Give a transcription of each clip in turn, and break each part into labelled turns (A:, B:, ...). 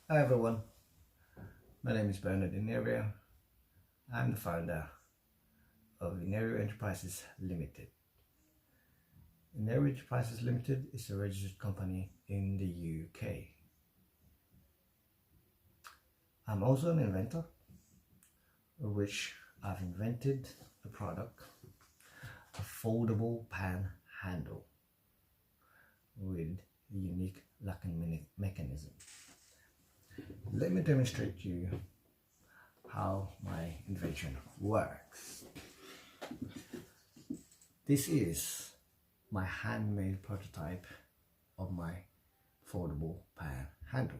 A: Hi everyone, my name is Bernard Ineria. I'm the founder of Ineria Enterprises Limited. Ineria Enterprises Limited is a registered company in the UK. I'm also an inventor, of which I've invented a product, a foldable pan handle with a unique locking mechanism. Let me demonstrate to you how my invention works. This is my handmade prototype of my foldable pan handle.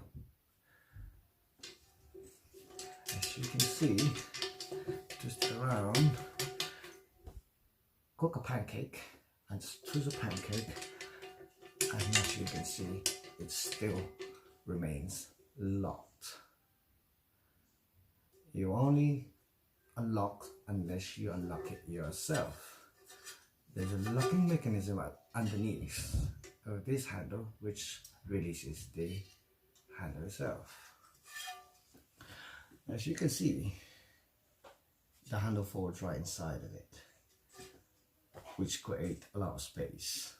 A: As you can see, just around, cook a pancake and just twist a pancake, and as you can see, it still remains locked. You only unlock unless you unlock it yourself. There's a locking mechanism underneath of this handle which releases the handle itself. As you can see, the handle folds right inside of it, which creates a lot of space,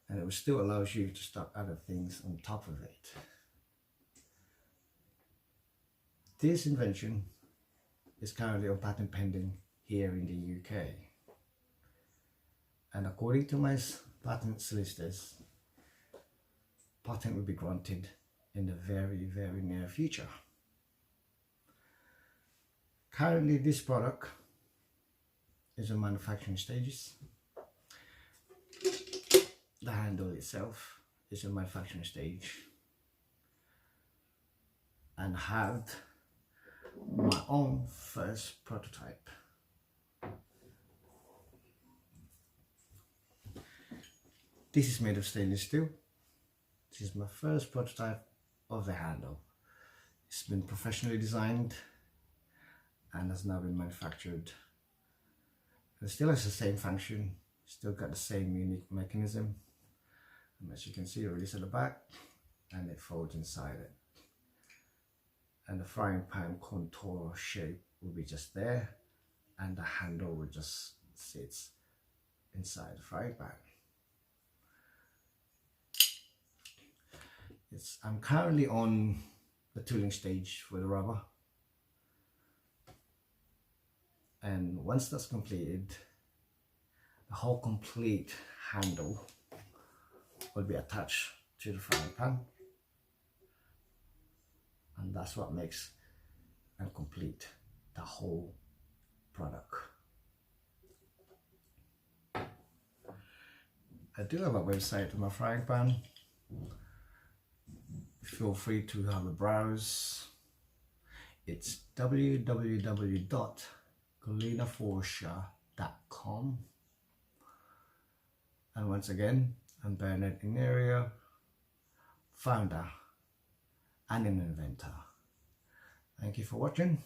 A: and it still allows you to stock other things on top of it. This invention is currently on patent pending here in the UK, and according to my patent solicitors, patent will be granted in the very near future. Currently this product is in manufacturing stages. The handle itself is in manufacturing stage, and had my own first prototype. This is made of stainless steel. This is my first prototype of the handle. It's been professionally designed and has now been manufactured. It still has the same function, still got the same unique mechanism. And as you can see, it releases at the back and it folds inside it. And the frying pan contour shape will be just there, and the handle will just sit inside the frying pan. I'm currently on the tooling stage for the rubber, and once that's completed, the whole complete handle will be attached to the frying pan, and that's what makes and complete the whole product. I do have a website for my frying pan. Feel free to have a browse. It's www.galinaforcia.com. And once again, I'm Bernard Ineria, founder and an inventor. Thank you for watching.